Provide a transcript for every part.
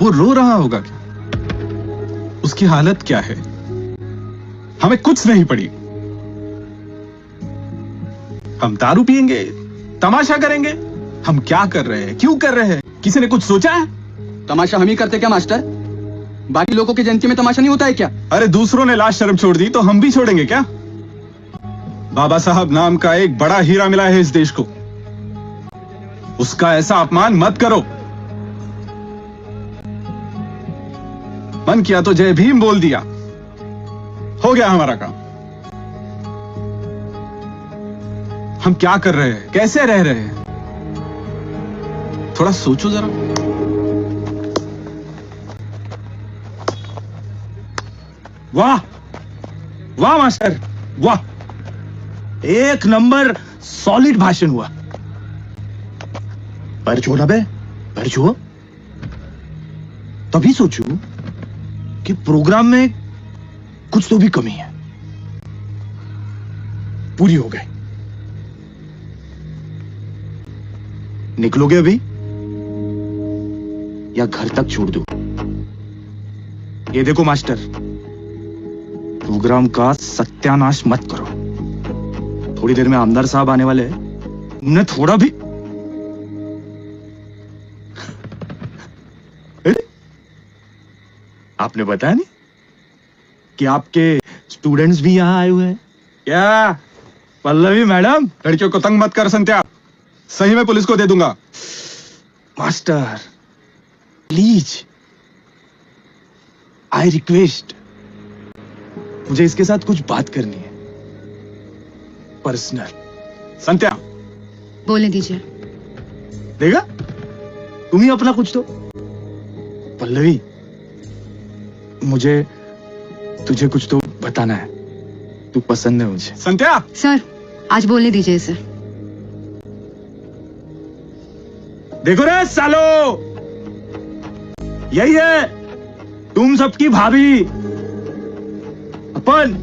वो रो रहा होगा क्या? उसकी हालत क्या है? हमें कुछ नहीं पड़ी। हम दारू पिएंगे, तमाशा करेंगे। हम क्या कर रहे हैं, क्यों कर रहे हैं? किसी ने कुछ सोचा है? तमाशा हम ही करते क्या मास्टर? बाकी लोगों की जयंती में तमाशा नहीं होता है क्या? अरे दूसरों ने लाश शर्म छोड़ दी तो हम भी छोड़ेंगे क्या? बाबा साहब नाम का एक बड़ा हीरा मिला है इस देश को। उसका ऐसा अपमान मत करो। मन किया तो जय भीम बोल दिया, हो गया हमारा काम। हम क्या कर रहे हैं, कैसे रह रहे हैं? थोड़ा सोचो जरा। वाह वाह मास्टर, वाह, एक नंबर सॉलिड भाषण हुआ। पर छो ना बे, पर छो। तभी सोचू कि प्रोग्राम में कुछ तो भी कमी है। पूरी हो गई। निकलोगे अभी या घर तक छोड़ दूं? ये देखो मास्टर, प्रोग्राम का सत्यानाश मत करो। थोड़ी देर में आमदार साहब आने वाले हैं, उन्हें थोड़ा भी आपने बताया नहीं कि आपके स्टूडेंट्स भी यहां आए हुए हैं? क्या पल्लवी मैडम? लड़कियों को तंग मत कर संत्या, सही में पुलिस को दे दूंगा। मास्टर प्लीज, आई रिक्वेस्ट, मुझे इसके साथ कुछ बात करनी है, पर्सनल। संत्या बोलने दीजिए। देगा तुम ही अपना कुछ तो। पल्लवी, मुझे तुझे कुछ तो बताना है। तू पसंद है मुझे। संत्या। सर आज बोलने दीजिए इसे। देखो रे सालो, यही है तुम सबकी भाभी। अपन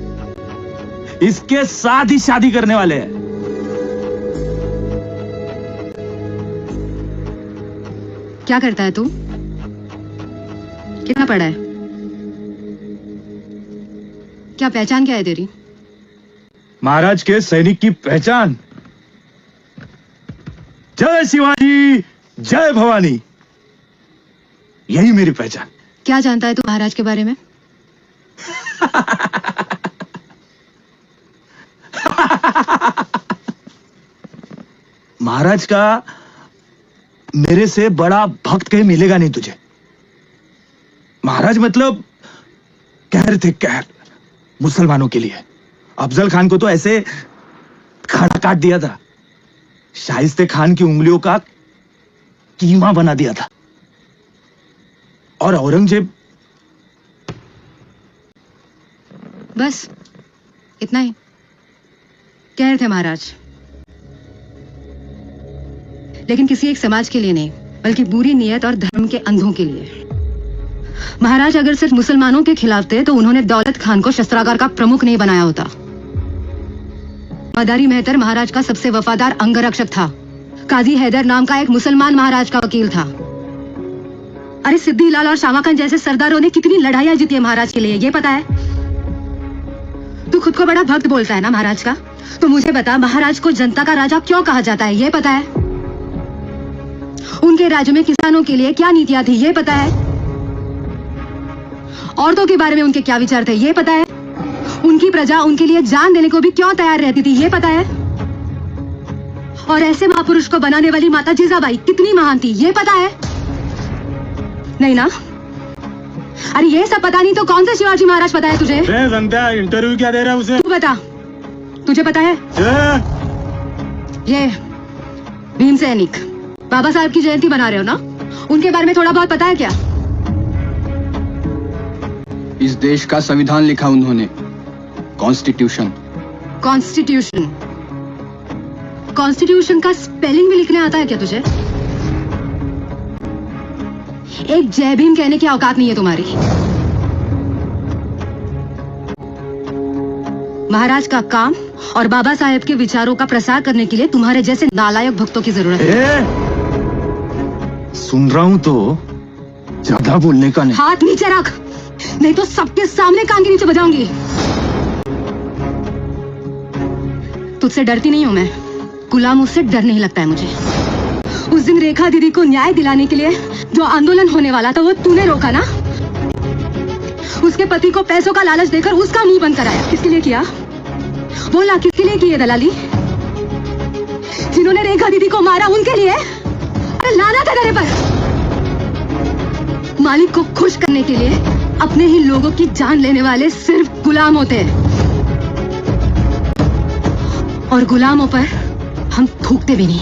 इसके साथ ही शादी करने वाले हैं। क्या करता है तू? कितना पढ़ा है? क्या पहचान क्या है तेरी? महाराज के सैनिक की पहचान। जय शिवाजी, जय भवानी, यही मेरी पहचान। क्या जानता है तू महाराज के बारे में? महाराज का मेरे से बड़ा भक्त कहीं मिलेगा नहीं तुझे। महाराज मतलब कहर थे, कहर मुसलमानों के लिए। अफजल खान को तो ऐसे खड़ा काट दिया था, शाइस्ते खान की उंगलियों का कीमा बना दिया था। और औरंगजेब। बस इतना ही कह रहे थे महाराज, लेकिन किसी एक समाज के लिए नहीं, बल्कि बुरी नीयत और धर्म के अंधों के लिए। महाराज अगर सिर्फ मुसलमानों के खिलाफ थे तो उन्होंने दौलत खान को शस्त्रागार का प्रमुख नहीं बनाया होता। मदारी मेहतर महाराज का सबसे वफादार अंगरक्षक था। काजी हैदर नाम का एक मुसलमान महाराज का वकील था। अरे सिद्दी लाल और शामा खान जैसे सरदारों ने कितनी लड़ाइयां जीती है महाराज के लिए, ये पता है? तू खुद को बड़ा भक्त बोलता है ना महाराज का, तो मुझे बता महाराज को जनता का राजा क्यों कहा जाता है, ये पता है? उनके राज्य में किसानों के लिए क्या नीतियां थी, ये पता है? औरतों के बारे में उनके क्या विचार थे, ये पता है? उनकी प्रजा उनके लिए जान देने को भी क्यों तैयार रहती थी, ये पता है? और ऐसे महापुरुष को बनाने वाली माता जीजाबाई कितनी महान थी, ये पता है? नहीं ना? अरे ये सब पता नहीं तो कौन सा शिवाजी महाराज पता है तुझे? इंटरव्यू क्या दे रहा है उसे? तू बता, तुझे पता है? ये भीम सैनिक बाबा साहब की जयंती बना रहे हो ना, उनके बारे में थोड़ा बहुत पता है क्या? इस देश का संविधान लिखा उन्होंने, कॉन्स्टिट्यूशन। कॉन्स्टिट्यूशन? कॉन्स्टिट्यूशन का स्पेलिंग भी लिखने आता है क्या तुझे? एक जय भीम कहने की औकात नहीं है तुम्हारी। महाराज का काम और बाबा साहेब के विचारों का प्रसार करने के लिए तुम्हारे जैसे नालायक भक्तों की जरूरत है। सुन रहा हूं तो ज्यादा बोलने का नहीं। हाथ नीचे रख, नहीं तो सबके सामने कान के नीचे बजाऊंगी। तुझसे डरती नहीं हूं मैं, गुलाम, उससे डर नहीं लगता है मुझे। उस दिन रेखा दीदी को न्याय दिलाने के लिए जो आंदोलन होने वाला था वो तूने रोका ना। उसके पति को पैसों का लालच देकर उसका मुंह बंद कराया। किसके लिए किया? बोला, किसके लिए की है दलाली? जिन्होंने रेखा दीदी को मारा उनके लिए? अरे लानत है तेरे पर। मालिक को खुश करने के लिए अपने ही लोगों की जान लेने वाले सिर्फ गुलाम होते हैं, और गुलामों पर हम थूकते भी नहीं।